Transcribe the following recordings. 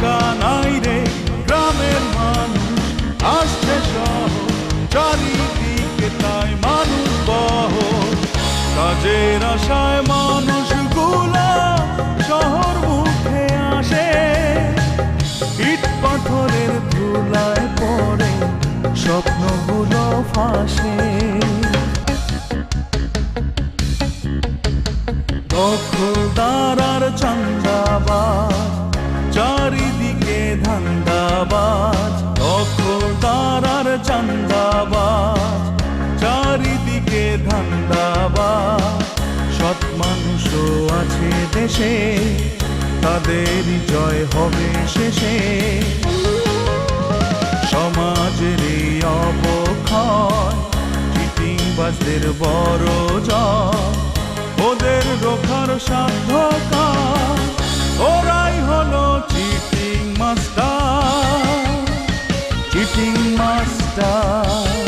টাকা নাই রে গ্রামের মানুষ আসছে শহর, চারিদিকে তাই মানুষ বহর। কাজের আশায় মানুষগুলা শহর মুখে আসে, ইট পাথরের ধুলায় পড়ে স্বপ্নগুলো ফাঁসে। দখলদার আর চান্দাবাজ, চারিদিকে ধান্দাবাজ। দখলদার আর চান্দাবাজ, চারিদিকে ধান্দাবাজ। সৎ মানুষও আছে দেশে, তাদেরই জয় হবে শেষে। সমাজের এই অবক্ষয়, চিটিংবাজদের বড় জয়। ওদের রোখার সাধ্য কার, ওরাই হলো চিটিং মাস্টার। চিটিং মাস্টার,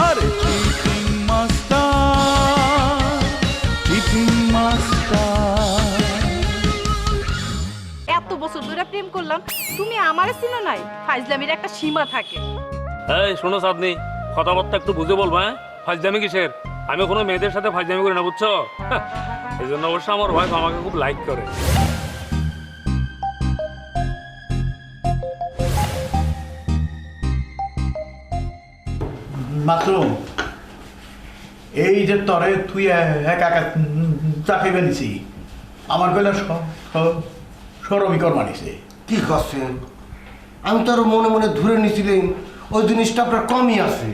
আরে চিটিং মাস্টার, চিটিং মাস্টার। এত বছর ধরে প্রেম করলাম, তুমি আমারে চিনো নাই? ফাইজলামির একটা সীমা থাকে। এই শোনো চাঁদনি, কথাবার্তা একটু বুঝে বলবো। হ্যাঁ, ফাইজলামি কিসের? আমি কোনো মেয়েদের সাথে ফাইজলামি করি না, বুঝছো? এই জন্য অবশ্য আমার ওয়াইফ আমাকে খুব লাইক করে। মাশরুম, এই যে তরে তুই একা একা চাকরি নিছি, আমার কইলা সরবিকর মানিছে। কি করছেন? আমি তো আরো মনে মনে ধরে নিছিলেন ওই জিনিসটা আপনার কমই আছে।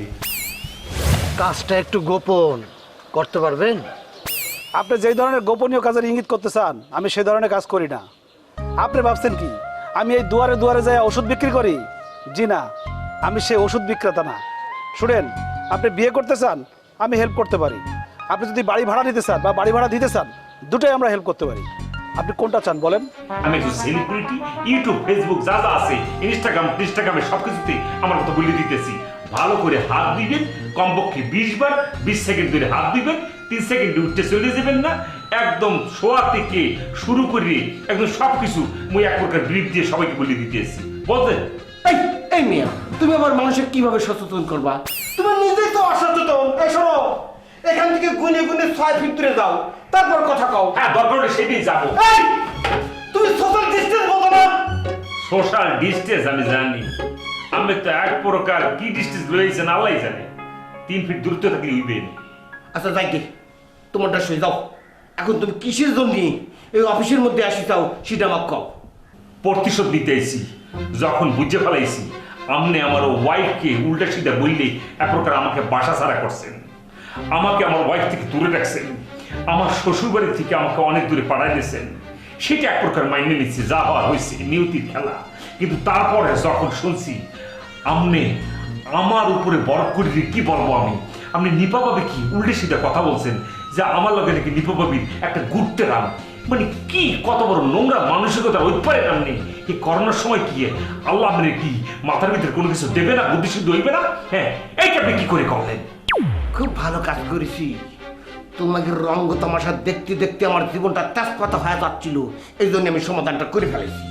কাজটা একটু গোপন করতে পারবেন? আপনি যে ধরনের গোপনীয় কাজের ইঙ্গিত করতে চান, আমি সে ধরনের কাজ করি না। আপনি ভাবছেন কি আমি এই দুয়ারে দুয়ারে যাই ওষুধ বিক্রি করি? জি না, আমি সে ওষুধ বিক্রেতা না। শুনেন, আপনি বিয়ে করতে চান, আমি হেল্প করতে পারি। আপনি যদি বাড়ি ভাড়া নিতে চান বা বাড়ি ভাড়া দিতে চান, দুটোই আমরা হেল্প করতে পারি। আপনি কোনটা চান বলেন? আমি একটু সেলিব্রিটি, ইউটিউব, ফেসবুক যা যা আছে, ইনস্টাগ্রামে সবকিছুতে আমার কথা বলে দিতেছি। ভালো করে হাত দিবেন, কমপক্ষে 20 বার, 20 সেকেন্ড ধরে হাত দিবেন, 3 সেকেন্ডে উঠতে চলে যাবেন না। একদম শোয়া থেকে শুরু করে একদম সবকিছু মুই এক প্রকার ব্রিফ দিয়ে সবাইকে বলে দিতেছি। বলতেন এই মিয়া, তুমি আবার মানুষের কিভাবে সচেতন করবা? তুমি নিজেই তো অসচেতন। এই শোনো, এখান থেকে গুনে গুনে 6 ফিট দূরে যাও, তারপর কথা কও। হ্যাঁ, দরকার হলে সেটাই যাবো। এই, তুমি সোশ্যাল ডিসটেন্স বলো না? সোশ্যাল ডিস্টেন্স আমি জানি, আমি তো এক প্রকার কি ডিস্টেন্স রয়েছেন আল্লাহ জানে। 3 ফিট দূরত্ব থাকলে হইবেন। আচ্ছা যাই গে, তোমারটা শুয়ে যাও। এখন তুমি কিসের জন্য এই অফিসের মধ্যে আসি চাও সেটা আমাকে কও। প্রতিশোধ নিতেছি, যখন বুঝে ফেলাইছি আপনি আমার ওয়াইফকে উল্টা সিধা বললে এক প্রকার আমাকে বাসা ছাড়া করছেন, আমাকে আমার ওয়াইফ থেকে দূরে রাখছেন, আমার শ্বশুর বাড়ি থেকে আমাকে অনেক দূরে পাঠাই দিয়েছেন, সেটা এক প্রকার মাইনে নিচ্ছি, যা হওয়ার হয়েছে, নিয়তির খেলা। কিন্তু তারপরে যখন শুনছি আপনি আমার উপরে বরফ করে কি বলবো আমি, আপনি নিপা পাবে কি উল্টে সিধা কথা বলছেন যে আমার লগে নাকি নিপা পাবির একটা ঘুরতে রাম। মানে কি কত বড় নোংরা মানসিকতা ওই পারে আপনি? এই করোনার সময় কি আল্লাহ আপনি কি মাথার ভিতরে কোনো কিছু দেবে না, বুদ্ধি শুদ্ধ হইবে না? হ্যাঁ, এইটা আপনি কি করে করলেন? খুব ভালো কাজ করেছি। তোমাকে রঙ্গ তামাশা দেখতে দেখতে আমার জীবনটা তেজপাতা হয়ে যাচ্ছিল, এই জন্য আমি সমাধানটা করে ফেলেছি।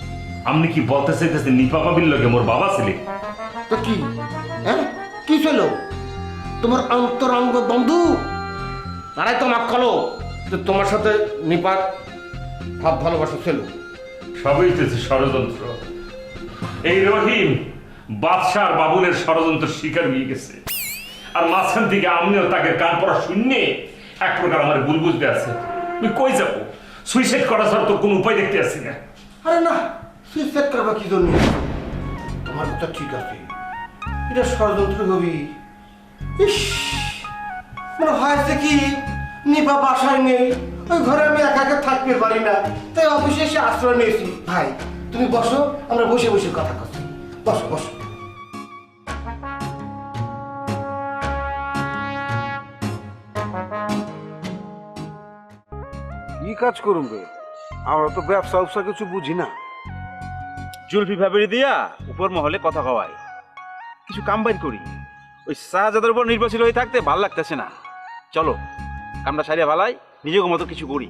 আপনি কি বলতে চাইতেছেন নিপা পাবির লগে মোর বাবা ছেলে? তো কি, হ্যাঁ কি ছিল? তোমার অন্তরঙ্গ বন্ধু তারাই তো আমাকে কলো যে তোমার সাথে নিপার ভাব ভালোবাসা ছিল। সবই তো ষড়যন্ত্র। এই রহিম বাদশাহ বাবুলের ষড়যন্ত্র শিকার হয়ে গেছে, আর মাঝখান থেকে আমিও তাকে কান পড়া শূন্যে এক প্রকার আমার ভুল বুঝতে আছে। তুই কই যাবো? সুইসাইড করা ছাড়া তো কোনো উপায় দেখতে আসছি না। আরে না, সুইসাইড করবা কি জন্য? তোমার কথা ঠিক আছে, এটা ষড়যন্ত্র হবি। ইস, মানে হয়েছে কি, নিপা বাসায় নেই, ওই ঘরে আমি একা একা থাকতে পারি না, তাই অফিসে এসে আশ্রয় নিয়েছি। ভাই তুমি বসো, আমরা বসে বসে কথা করছি। বসো বসো। কি কাজ করুন রে? আমরা তো ব্যবসা ব্যবসা কিছু বুঝি না। জুলফি ফ্যাব্রি দিয়া উপর মহলে কথা কওয়ায় কিছু কাম বাইর করি। ওই শাহজাদার উপর নির্ভরশীল হয়ে থাকতে ভাল লাগতেছে না। চলো কামটা সারিয়া ভালাই, নিজের মতো কিছু করি।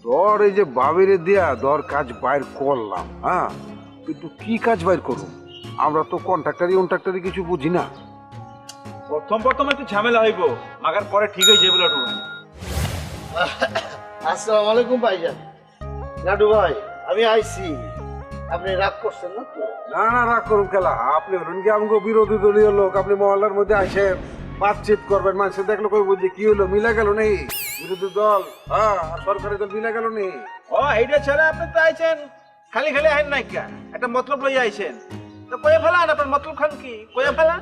তোর এই যে বাবিরে দিয়া দর কাজ বাইর করলাম, হ্যাঁ, কিন্তু কি কাজ বাইর করুন? আমরা তো কন্ট্রাক্টারি কিছু বুঝি না। প্রথম একটু ঝামেলা হইব, মাগার পরে ঠিক হয়ে যাবে লাডু ভাই। আসসালামু আলাইকুম ভাইজান। লাডু ভাই, আমি আইছি, আপনি রাগ করছেন না তো? না না, রাগ করুন খেলা। আপনি হলেন কি আমাকে বিরোধী দলীয় লোক, আপনি মহল্লার মধ্যে আসে বাতচিত করবেন, মানুষের দেখলো কই বুঝি কি হলো, মিলা গেল নেই বিরোধী দল আর সরকারি দল মিলা গেল নেই। ও এইটা ছেড়ে আপনি তো আইছেন, খালি আইন নাই কা, একটা মতলব লই আইছেন, তো কয়ে ফেলান আপনার মতলব খান কি, কয়ে ফেলান।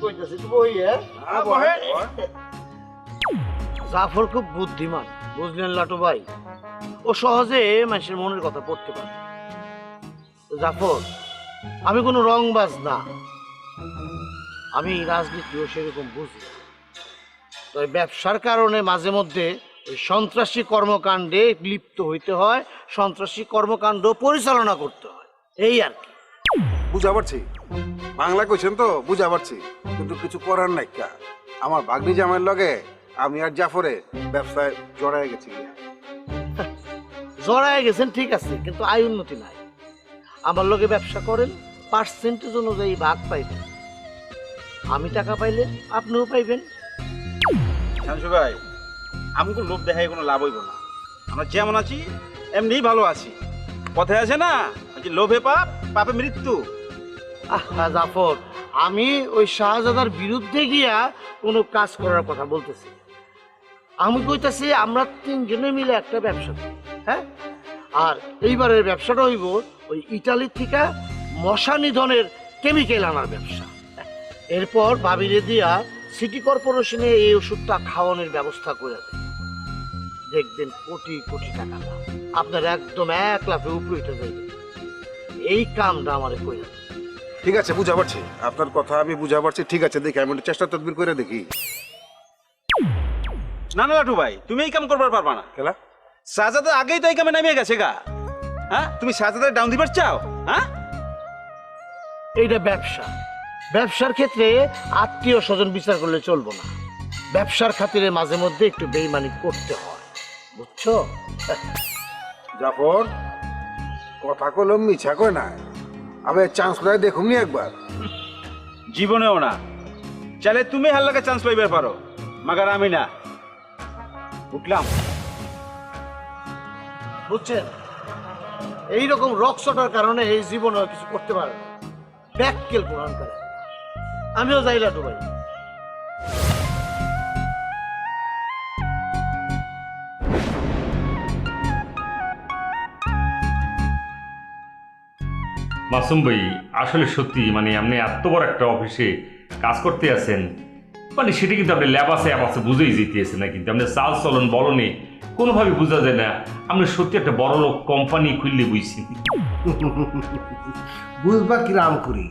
কইতাছি তো বই, হ্যাঁ? হ্যাঁ, বহেন। জাফর খুব বুদ্ধিমান, বুঝলেন লাটু ভাই? ও সহজে মানুষের মনের কথা পড়তে পারে। জাফর, আমি কোনো রংবাজ না, আমি রাজনীতিও সেরকম বুঝি না। তবে ব্যবসার কারণে মাঝে মধ্যে ওই সন্ত্রাসী কর্মকাণ্ডে লিপ্ত হইতে হয়, সন্ত্রাসী কর্মকাণ্ড পরিচালনা করতে হয়, এই আর কি। বুঝা পারছি, বাংলা কইছেন তো বুঝা পারছি, কিন্তু কিছু করার নাই কা। আমার ভাগ্নি জামাইয়ের লগে আমি আর জাফরে ব্যবসায় জড়ায় গেছি গিয়া। জড়ায় গেছেন ঠিক আছে, কিন্তু আয় উন্নতি নাই। আমার লগে ব্যবসা করেন, পার্সেন্টেজ অনুযায়ী ভাগ পাইবেন। আমি টাকা পাইলে আপনিও পাইবেন। শামসু ভাই, আমাকে লোভ দেখায় কোনো লাভ হইব না। আমরা যেমন আছি এমনিই ভালো আছি। পথে আছে না যে লোভে পাপ, পাপে মৃত্যু। আহা জাফর, আমি ওই শাহজাদার বিরুদ্ধে গিয়া কোনো কাজ করার কথা বলতেছি। আমি কইতাছি আমরা তিনজনে মিলে একটা ব্যবসা করি, হ্যাঁ? আর এইবারের ব্যবসাটা হইব ওই ইটালির থেকে মশা নিধনের কেমিক্যাল আনার ব্যবসা। এরপর ভাবিরে দিয়া সিটি কর্পোরেশনে এই ওষুধটা খাওয়ানোর ব্যবস্থা করে দেয়। দেখবেন কোটি কোটি টাকা লাভ। আপনার একদম 1 লাফে উপরে উঠে যাবে। এই কামটা আমার কইরা। ঠিক আছে, বুঝা পারছি আপনার কথা, আমি বুঝা পারছি। ঠিক আছে, দেখি আমি একটু চেষ্টা তদবির করে দেখি। না না লাটু ভাই, তুমি এই কাম করবার পারবা না। খেলা শাহজাদা আগেই তো এই কামে নামিয়ে গেছে গা। হ্যাঁ, তুমি শাহজাদার ডাউন দিবার চাও? হ্যাঁ, এইটা ব্যবসা। ব্যবসার ক্ষেত্রে আত্মীয় স্বজন বিচার করলে চলবো না। ব্যবসার খাতিরে মাঝে মধ্যে একটু বেইমানি করতে হয়, বুঝছো? জাফর, কথা কলম মিছা কয় না, আমি চান্স পাই দেখুন নি একবার। জীবনেও না। চাইলে তুমি হাল্লাকে চান্স পাইবার পারো, মাগার আমি না। উঠলাম। বুঝছেন, এইরকম রকসটার কারণে এই জীবনে কিছু করতে পারে না। ব্যাককেল কোরআন করে। আমিও যাই লাটু ভাই। মাসুম ভাই, আসলে সত্যি মানে আপনি এত বড় একটা অফিসে কাজ করতে আছেন, মানে সেটা কিন্তু আপনি ল্যাবাসে অ্যাবাসে বুঝেই যেতেছেন না, কিন্তু আপনি চাল চলন বলনে কোনোভাবে বোঝা যায় না আপনি সত্যি একটা বড় লোক কোম্পানি খুললে বুঝছি। বুঝবা কিরাম করি,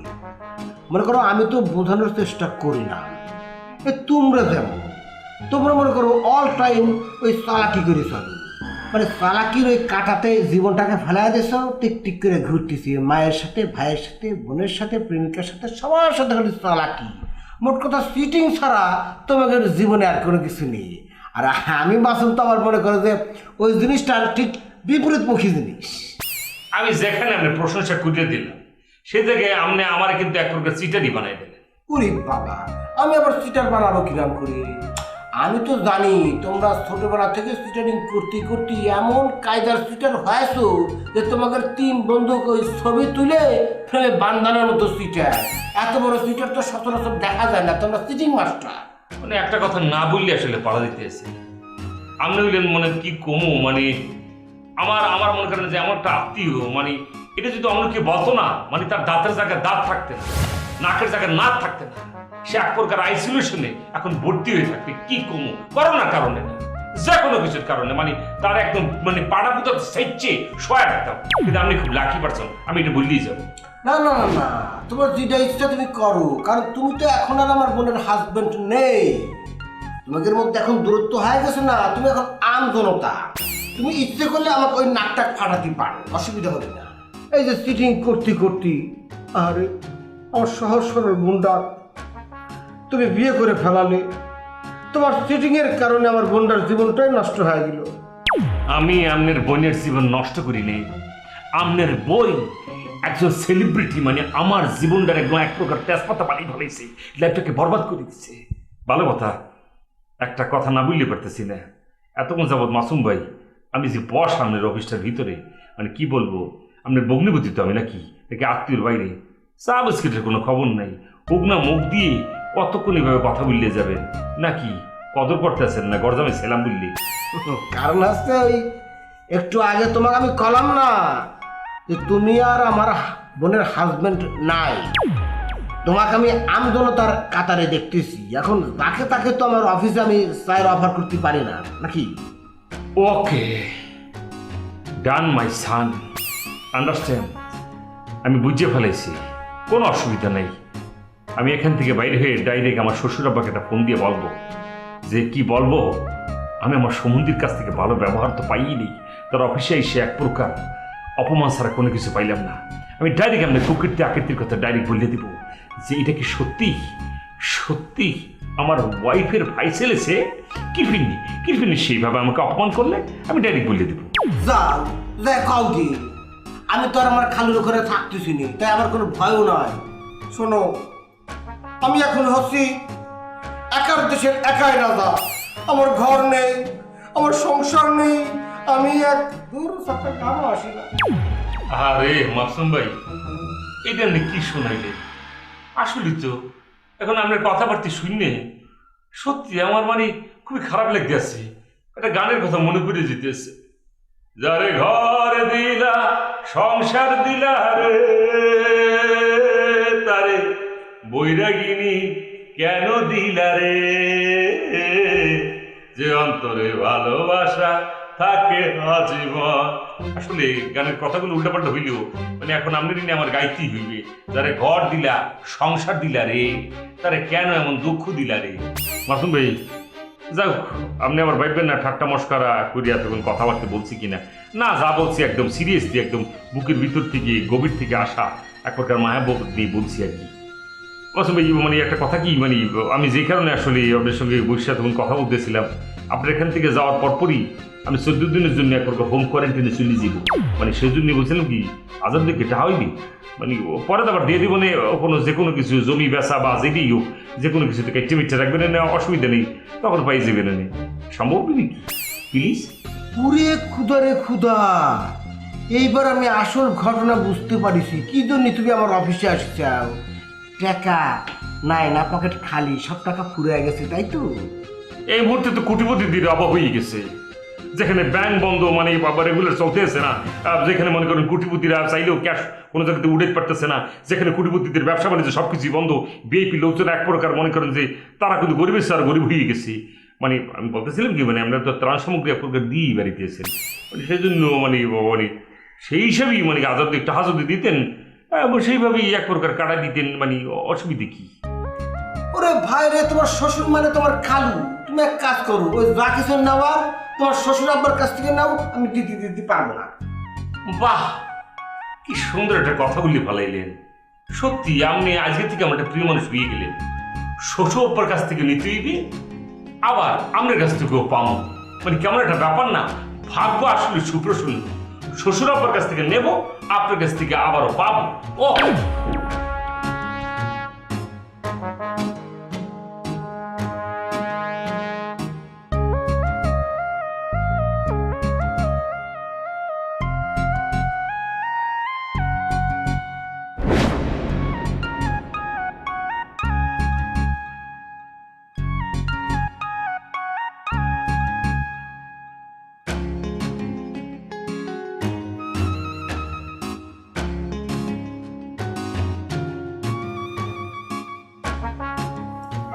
মনে করো আমি তো বোঝানোর চেষ্টা করি না। তোমরা যেমন, তোমরা মনে করো অল টাইম ওই চালাকি করে চলো, মানে চালাকির ওই কাটাতে জীবনটাকে ফেলাই দিছ, টিক টিক করে ঘুরতেছি মায়ের সাথে, ভাইয়ের সাথে, বোনের সাথে, প্রেমিকার সাথে, সবার সাথে খালি চালাকি। মোট কথা সিটিং ছাড়া তোমাদের জীবনে আর কোনো কিছু নেই। আর আমি মাসুম তো আমার মনে করো যে ওই জিনিসটা ঠিক বিপরীতমুখী জিনিস। আমি যেখানে আপনি প্রশংসা করিয়ে দিলাম সে জায়গায় আপনি আমার কিন্তু এক প্রকার চিটারি বানাই দিলেন। উরি বাবা, আমি আবার সিটার বানাবো কিরাম করি? আমি তো জানি তোমরা ছোটবেলা থেকে সিটারিং করতে করতে এমন কায়দার সিটার হয়েছো যে তোমাদের 3 বন্ধুক ওই ছবি তুলে ফেলে বান্ধানোর মতো সিটার। এত বড় সিটার তো সচরাচর দেখা যায় না, তোমরা সিটিং মাস্টার। মানে একটা কথা না বললে আসলে পাড়া দিতে এসে আপনি বললেন মানে কি কমু, মানে আমার মনে করেন যে আমার একটা আত্মীয়, মানে এটা যদি অন্য কেউ বলতো না, মানে তার দাঁতের জায়গায় দাঁত থাকতে না, নাকের জায়গায় নাক থাকতে না, সে এক প্রকার আইসোলেশনে এখন ভর্তি হয়ে থাকবে। কি কমু? করোনার কারণে না, যে কোনো কিছুর কারণে, মানে তার একদম মানে পাড়া পুতো সেচ্ছে শোয়া রাখতাম। কিন্তু আপনি খুব লাকি পারছেন, আমি এটা বললেই যাবো। না না না না, তোমার যেটা ইচ্ছা তুমি করো, কারণ তুমি তো এখন আর আমার বোনের হাজবেন্ড নেই। তোমাদের মধ্যে এখন দূরত্ব হয়ে গেছে না, তুমি এখন আম জনতা। তুমি ইচ্ছে করলে আমাকে ওই নাকটা ফাটাতে পারো, অসুবিধা হবে না। এই যে সিটিং করতে করতে, আরে আমার সহজ সরল বোনটা তুমি বিয়ে করে ফেলালে, তোমার সিটিং এর কারণে আমার বোনটার জীবনটাই নষ্ট হয়ে গেল। আমি আপনার বোনের জীবন নষ্ট করি নেই, আমনের বই একজন সেলিব্রিটি মানে আমার জীবনটার একদম এক প্রকার তেজপাতা বানিয়ে ফেলেছে, লাইফটাকে বরবাদ করে দিচ্ছে। ভালো কথা, একটা কথা না বুঝতে পারতেছি না, এতক্ষণ যাবৎ মাসুম ভাই আমি যে বস আপনার অফিসটার ভিতরে, মানে কি বলবো, আপনার বগ্নিপতি তো আমি নাকি আত্মীয়র বাইরে, চা বিস্কিটের কোনো খবর নাই, হোক না মুখ দিয়ে কতক্ষণ এভাবে কথা বললে যাবেন নাকি কদর করতেছেন না গরজামে ছেলাম বললে? কারণ হচ্ছে ওই একটু আগে তোমাকে আমি কলাম না যে তুমি আর আমার বোনের হাজবেন্ড নাই, তোমাকে আমি আমজনতার কাতারে দেখতেছি। এখন তাকে তাকে তো আমার অফিসে আমি চায়ের অফার করতে পারি না নাকি? ওকে, ডান মাই সান, আন্ডারস্ট্যান্ড, আমি বুঝে ফেলেছি, কোনো অসুবিধা নেই। আমি এখান থেকে বাইরে হয়ে ডাইরেক্ট আমার শ্বশুর আব্বাকে একটা ফোন দিয়ে বলবো যে কি বলবো, আমি আমার সমুদ্রের কাছ থেকে ভালো ব্যবহার তো পাইনি, তার অফিসে এসে এক প্রকার অপমান ছাড়া কোনো কিছু পাইলাম না। আমি ডাইরেক্ট আপনার প্রকৃতি আকৃতির কথা ডাইরেক্ট বলে দিব যে এটা কি সত্যি সত্যি আমার ওয়াইফের ভাই ছেলেছে কিরফিনি সেইভাবে আমাকে অপমান করলে আমি ডাইরেক্ট বলে দেবো। যাও দেখাও কি, আমি তো আর আমার খালুর ঘরে থাকতেছি নি, তাই আমার কোনো ভয়ও নয়। শোনো, আমি এখন হচ্ছি একার দেশের একাই রাজা, আমার ঘর নেই, আমার সংসার নেই, আমি এক দূর সাথে কামও আসি না। আরে মাসুম ভাই, এটা নিয়ে কি শোনাইলে? আসলে তো এখন আপনার কথাবার্তা শুনলে সত্যি আমার মানে খুবই খারাপ লাগতেছে, একটা গানের কথা মনে পড়ে যেতেছে, যারে ঘর দিলা সংসার দিলা রে তারে বৈরাগিনী কেন দিলা রে, যে অন্তরে ভালোবাসা থাকে আজীবন। আসলে গানের কথাগুলো উল্টাপাল্টা হইলেও মানে এখন আপনারই নিয়ে আমার গাইতেই হইবে, যারে ঘর দিলা সংসার দিলা রে তারে কেন এমন দুঃখ দিলা রে। মাসুম ভাই যাও, আপনি আমার ভাববেন না ঠাট্টা মস্কারা করিয়া তখন কথাবার্তা বলছি কিনা, না যা বলছি একদম সিরিয়াসলি, একদম বুকের ভিতর থেকে গভীর থেকে আসা এক প্রকার মায়াবোধ নিয়ে বলছি আর কি। মাসুম ভাই মানে একটা কথা কি, মানে আমি যে কারণে আসলে আপনার সঙ্গে বসে তখন কথা বলতেছিলাম, আপনার এখান থেকে যাওয়ার পরপরই আমি 14 দিনের জন্য এক প্রকার হোম কোয়ারেন্টাইনে চলে যাব, মানে সেই জন্য বলছিলাম কি আজাদ দিকে এটা হয়নি, মানে পরে আবার দিয়ে দিব না কোনো যে কোনো কিছু জমি বেচা বা যেটাই হোক যে কোনো কিছু থেকে টিমিটে রাখবেন না, অসুবিধা নেই, তখন পাই যাবেন না, সম্ভব নাকি প্লিজ? পুরে ক্ষুদা রে ক্ষুদা, এইবার আমি আসল ঘটনা বুঝতে পারিছি কি জন্য তুমি আমার অফিসে আসছাও। টাকা নাই না, পকেট খালি, সব টাকা ফুরিয়ে গেছে তাই তো? এই মুহূর্তে তো কোটিপতিদের অভাব হয়ে গেছে, যেখানে ব্যাংক বন্ধ, মানে রেগুলার চলতেছে না, যেখানে মনে করেন কোটিপতিরা চাইলেও ক্যাশ কোনো জায়গাতে উঠে পারতেছে না, যেখানে কোটিপতিদের ব্যবসা বাণিজ্য সবকিছুই বন্ধ, বিএপি লোকজন এক প্রকার মনে করেন যে তারা কিন্তু গরিবের আর গরিব হয়ে গেছে। মানে আমি বলতেছিলাম কি, মানে আমরা তো ত্রাণ সামগ্রী এক প্রকার দিয়েই বাড়িতেছেন, মানে সেই জন্য মানে সেই হিসাবেই মানে আজাদ একটু হাজতে দিতেন, সেইভাবেই এক প্রকার কাটা দিতেন, মানে অসুবিধে কি? ওরে ভাই রে, তোমার শ্বশুর মানে তোমার খালু, তুমি এক কাজ করো, ওই যা কিছু নেওয়া তোমার শ্বশুর আব্বার কাছ থেকে নাও, আমি দিতে পারবো না। বাহ, কি সুন্দর একটা কথা বললে ভালাইলেন, সত্যি আপনি আজকে থেকে আমার একটা প্রিয় মানুষ পেয়ে গেলেন। শ্বশুর আব্বার কাছ থেকে নিতে হইবে, আবার আপনার কাছ থেকেও পাবো, মানে কেমন একটা ব্যাপার না, ভাগ্য আসলে সুপ্রসন্ন, শ্বশুর আব্বার কাছ থেকে নেব, আপনার কাছ থেকে আবারও পাবো। ও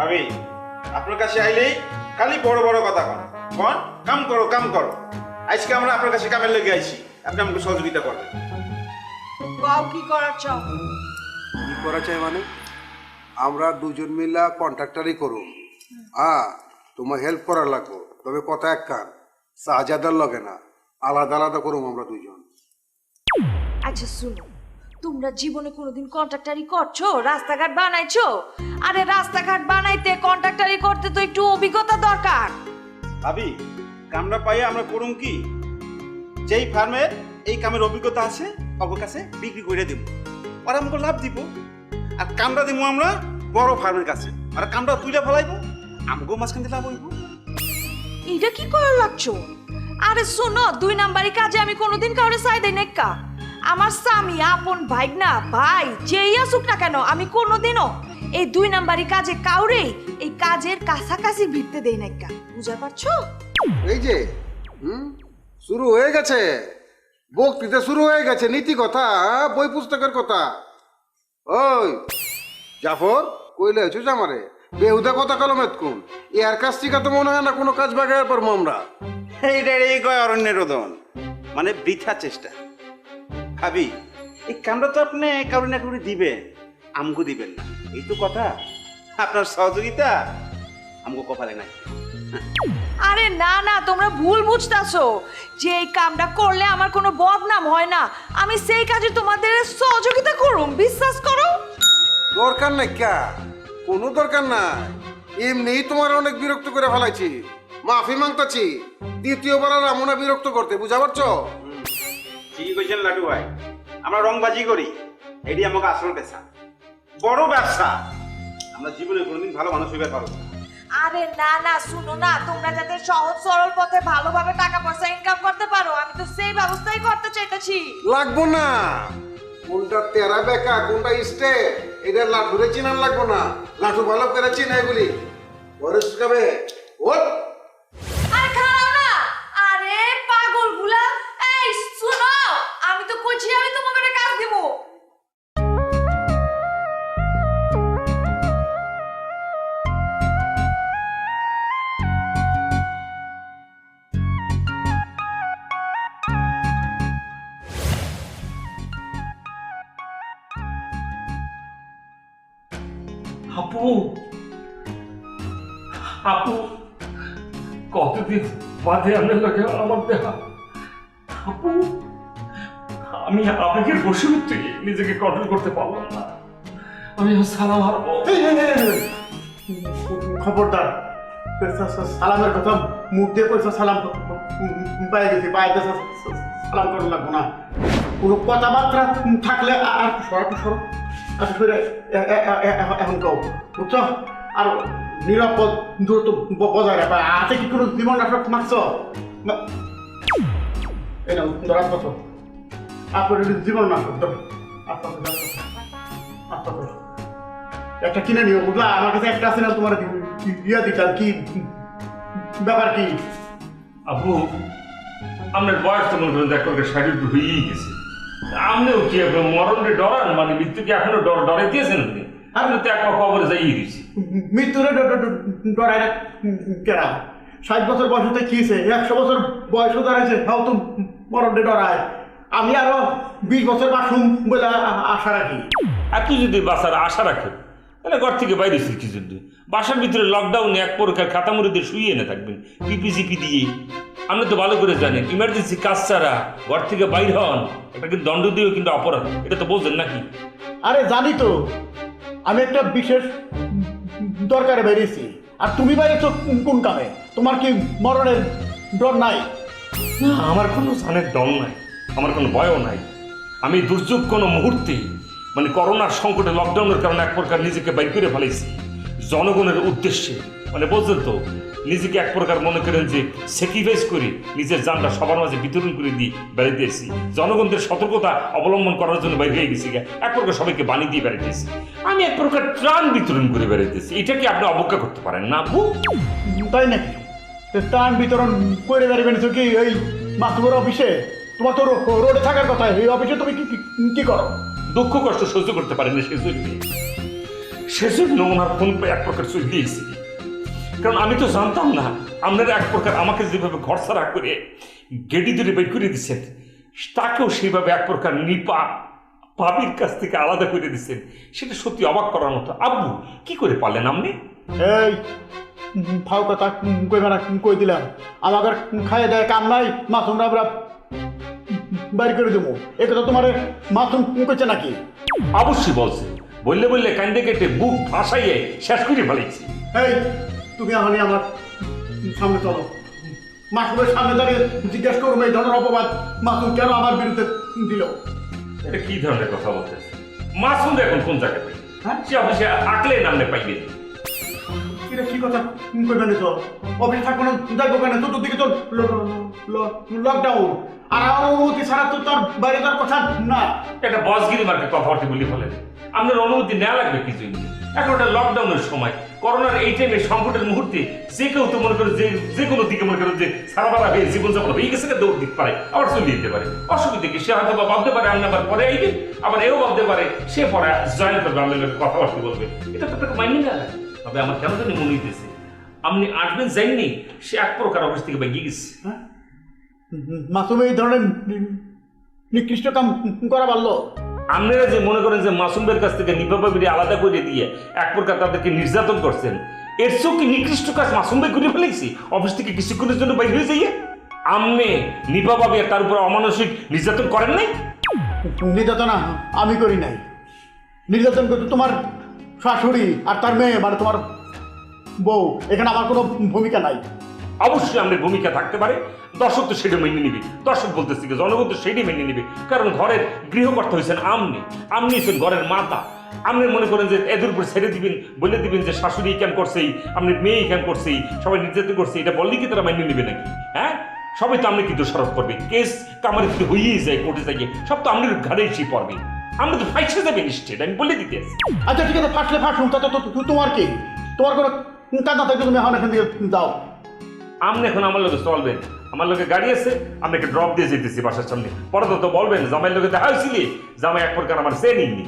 আমি আপনার কাছে আইলেই খালি বড় বড় কথা কন কন, কাম করো কাম করো। আজকে আমরা আপনার কাছে কামের লেগে আইছি, আপনি আমাকে সহযোগিতা করবেন। কি করার চাও? কি করা চাই মানে আমরা দুজন মিলা কন্ট্রাক্টারই করুম, তোমার হেল্প করার লাগবো, তবে কথা এক কান, সাজাদার লগে না, আলাদা আলাদা করুম আমরা দুজন। আচ্ছা শুনো, তোমরা জীবনে কোনোদিন কন্ট্রাক্টারি করছো, রাস্তাঘাট বানাইছো? আরে রাস্তাঘাট বানাইতে কন্ট্রাক্টারি করতে তো একটু অভিজ্ঞতা দরকার। ভাবি কামটা পাইয়া আমরা করুম কি, যেই ফার্মের এই কামের অভিজ্ঞতা আছে অগর কাছে বিক্রি করে দিব, ওরা আমাকে লাভ দিব। আর কামড়া দিব আমরা বড় ফার্মের কাছে, আর কামড়া তুইলা ফেলাইব, আমাকেও মাঝখান দিয়ে লাভ হইব। এইটা কি করে লাগছো? আরে শোনো, 2 নাম্বারি কাজে আমি কোনোদিন কাউরে চাই দেই না। আমার স্বামী, আপন ভাইগনা, ভাই যেই আসুক না কেন, আমি কোনোদিনও এই 2 নাম্বারি কাজে কাউরে এই কাজের কাছাকাছি ভিড়তে দেই না। বুঝতে পারছো? এই যে শুরু হয়ে গেছে, বক্তৃতা শুরু হয়ে গেছে, নীতি কথা, বই পুস্তকের কথা। ওই জাফর কইলে হয়েছিস আমারে বেহুদা কথা কলমেত কোন এর কাছ থেকে তো মনে হয় না কোনো কাজ বাগায় পারবো আমরা। এইটাই কয় অরণ্যের রোদন, মানে বৃথা চেষ্টা। ভাবি এই কামড়া তো আপনি কারো না কারো দিবেন, আমগো দিবেন না, এই তো কথা। আপনার সহযোগিতা আমগো কপালে নাই। আরে না না, তোমরা ভুল বুঝতাছো যে এই কামটা করলে আমার কোনো বদনাম হয় না। আমি সেই কাজে তোমাদের সহযোগিতা করুম, বিশ্বাস করো। দরকার নাই কা, কোনো দরকার নাই। এমনিই তোমার অনেক বিরক্ত করে ফেলাইছি, মাফি মাংতাছি। দ্বিতীয়বার আর আমনা বিরক্ত করতে, বুঝা পারছো? ঠিকই কইছেন লাটু ভাই, আমরা রংবাজি করি, এটি আমাকে আসল পেশা, বড় ব্যবসা। আমরা জীবনে কোনোদিন ভালো মানুষ হইতে পারবো না। আরে না না, শুনো না, তোমরা যাতে সহজ সরল পথে ভালোভাবে টাকা পয়সা ইনকাম করতে পারো, আমি তো সেই ব্যবস্থাই করতে চাইতেছি। লাগবো না, কোনটা তেরা বেকা কোনটা স্টে এটা লাঠুরে চিনার লাগবো না। লাঠু ভালো করে চিনা এগুলি পরে শিখাবে। ওট আরে খাও না, আরে পাগল গুলা, এই শুনো, আমি তো কইছি আমি তোমাকে কাজ দিব। আপু, আপু কতদিন বাদে আপনার লাগে আমার দেখা। আপু, আমি আবেগের বশীভূতে নিজেকে কন্ট্রোল করতে পারলাম না, আমি সালাম হারবো। খবরদার, সালামের কথা মুখ দিয়ে কইছ, সালাম পাই গেছি, পাইতে সালাম করা লাগবো না। কোনো কথাবার্তা থাকলে আর সর এখন কও, বুঝছো? আর নিরাপদ দূরত্ব বজায় রাখা। আছে কি কোনো জীবন নাটক মারছ? এই না ধরার কথা, আপনার জীবন নাটক একটা কিনে নিও, বুঝলা? আমার কাছে একটা আছে না, তোমার দিয়া দিতাম। কি ব্যাপার কি? আপু, আপনার বয়স তো মনে করেন এক প্রকার শারীরিক হয়েই গেছে। আপনিও কি মরণে ডরান, মানে মৃত্যুকে এখনো ডরে দিয়েছেন আপনি? আপনি তো এক খবরে যাই দিয়েছি। মৃত্যুরে ডরাই না কেরা? 60 বছর বয়সতে কি হয়েছে? 100 বছর বয়স দাঁড়াইছে, তাও তো মরণে ডরায়। আমি আরো 20 বছর বাসুম বলে আশা রাখি। আপনি যদি বাসার আশা রাখেন তাহলে ঘর থেকে বাইরে কি জন্য? বাসার ভিতরে লকডাউনে এক প্রকার খাতামুড়ি দিয়ে শুয়ে এনে থাকবেন পিপিজিপি দিয়ে। আপনি তো ভালো করে জানেন ইমার্জেন্সি কাজ ছাড়া ঘর থেকে বাইর হন, এটা কিন্তু দণ্ড দিয়েও কিন্তু অপরাধ, এটা তো বলছেন নাকি? আরে জানি তো, আমি একটা বিশেষ দরকারে বেরিয়েছি। আর তুমি বাইরেছো কোন কামে? তোমার কি মরণের ডর নাই? না, আমার কোনো জানের ডর নাই, আমার কোনো ভয়ও নাই। আমি দুর্যোগ কোনো মুহূর্তে, মানে করোনার সংকটে লকডাউনের কারণে এক প্রকার নিজেকে বাইর করে ফেলেছি জনগণের উদ্দেশ্যে। মানে বলছেন তো, নিজেকে এক প্রকার মনে করেন যে স্যাক্রিফাইস করে নিজের জানটা সবার মাঝে বিতরণ করে দিয়ে বেড়াইতে এসেছি। জনগণদের সতর্কতা অবলম্বন করার জন্য বাইরে হয়ে গেছি, এক প্রকার সবাইকে বানিয়ে দিয়ে বেড়াইতেছি। আমি এক প্রকার ত্রাণ বিতরণ করে বেড়াইতেছি, এটাকে আপনি অবজ্ঞা করতে পারেন না আপু? তাই নাকি? ত্রাণ বিতরণ করে বেড়াবেন কি ওই মাতবর অফিসে? তোমার তো রোডে থাকার কথা, এই অফিসে তুমি কি করো? দুঃখ কষ্ট সহ্য করতে পারেন না, সেজন্য ওনার ফোন পে এক প্রকার চলে দিয়েছি। কারণ আমি তো জানতাম না আপনারা এক প্রকার আমাকে যেভাবে ঘর ছাড়া করে গেটি ধরে বের করে দিচ্ছেন, তাকেও সেইভাবে এক প্রকার নিপা ভাবির কাছ থেকে আলাদা করে দিচ্ছেন। সেটা সত্যি অবাক করার মতো। আব্বু, কি করে পারলেন আপনি? এই ফাও কথা কইবা না, কই দিলাম। আমাকে খাইয়ে দেয় কাম নাই, মাথুম আমরা বাইর করে দেবো। এ কথা তোমার মাথুম কইছে নাকি? অবশ্যই বলছে, বললে বললে কান্দে কেটে বুক ভাসাইয়ে শেষ করে ফেলেছি। এই তুমি আমি আমার সামনে চলো, মাথুমের সামনে দাঁড়িয়ে জিজ্ঞেস করবো এই ধরনের অপবাদ মাথুম কেন আমার বিরুদ্ধে দিল। এটা কি ধরনের কথা বলতেছে? মাসুম এখন কোন জায়গায় পাই? হ্যাঁ? সে অফিসে আকলে নামলে পাইবেন। এটা কি কথা কইবেন তো? অফিস থাকবো না, যাইবো কেন? চতুর্দিকে তো লকডাউন, আর আমার অনুমতি ছাড়া তো তার বাইরে তার কথা না। একটা বসগিরি মার্কে কথাবার্তা বলি ফেলেন। আপনার অনুমতি নেওয়া লাগবে কি জন্য? এখন ওটা লকডাউনের সময়, করোনার এই টাইমে সংকটের মুহূর্তে যে কেউ তো মনে করে যে কোনো দিকে মনে করে যে সারাবারা হয়ে জীবনযাপন হয়ে গেছে দৌড় দিতে পারে, আবার চলে দিতে পারে। অসুবিধা কি? সে হয়তো বা ভাবতে পারে আমি আবার পরে আইবে, আবার এও ভাবতে পারে সে পরে জয়েন করবে, আমাদের লোক কথাবার্তা বলবে। এটা তো তাকে মাইনে না। তবে আমার কেন জানি মনে হইতেছে আপনি আসবেন যাইনি, সে এক প্রকার অফিস থেকে বেরিয়ে গেছে। মাসুম এই ধরনের নিকৃষ্ট কাম করা পারলো? আপনারা যে মনে করেন যে মাসুমের কাছ থেকে নিপা ভাবিরে আলাদা করে দিয়ে এক প্রকার তাদেরকে নির্যাতন করছেন, এর চেয়েও কি নিকৃষ্ট কাজ মাসুম ভাই করে ফেলেছি অফিস থেকে কিছুক্ষণের জন্য বাইরে হয়ে যাইয়ে? আপনি নিপা ভাবি আর তার উপর অমানসিক নির্যাতন করেন নাই? নির্যাতনা আমি করি নাই। নির্যাতন করতে তোমার শাশুড়ি আর তার মেয়ে, মানে তোমার বউ। এখানে আমার কোনো ভূমিকা নাই। অবশ্যই আমাদের ভূমিকা থাকতে পারে, দর্শক তো সেটা মেনে নিবে। দর্শক বলতেছি কি, জনগণ তো সেটাই মেনে নিবে, কারণ ঘরের গৃহকর্তা হয়েছেন আপনি হচ্ছেন ঘরের মাতা। আপনি মনে করেন যে এদের উপর ছেড়ে দিবেন, বলে দিবেন যে শাশুড়ি কেন করছেই, আপনার মেয়ে কেন করছেই, সবাই নির্যাতন করছে, এটা বললেই কি তারা মেনে নিবে নাকি? হ্যাঁ, সবাই তো আপনি কিন্তু দোষারোপ করবে, কেস কামারি যদি হয়েই যায় কোর্টে যাইয়ে, সব তো আপনার ঘাড়ে এসে পড়বে। আমরা তো ফাইসে যাবে নিশ্চিত, আমি বলে দিতে আছি। আচ্ছা ঠিক আছে, ফাঁসলে ফাঁসুন, তাতে তো তোমার কি? তোমার কোনো কাজা থাকলে তুমি এখন এখান থেকে যাও। আপনি এখন আমার লোকে চলবেন, আমার লোকে গাড়ি আছে, আপনাকে ড্রপ দিয়ে যেতেছি বাসার সামনে। পরে তো বলবেন জামাইয়ের লোকে দেখা হয়েছিলি, জামাই এক প্রকার আমার চেনিনি।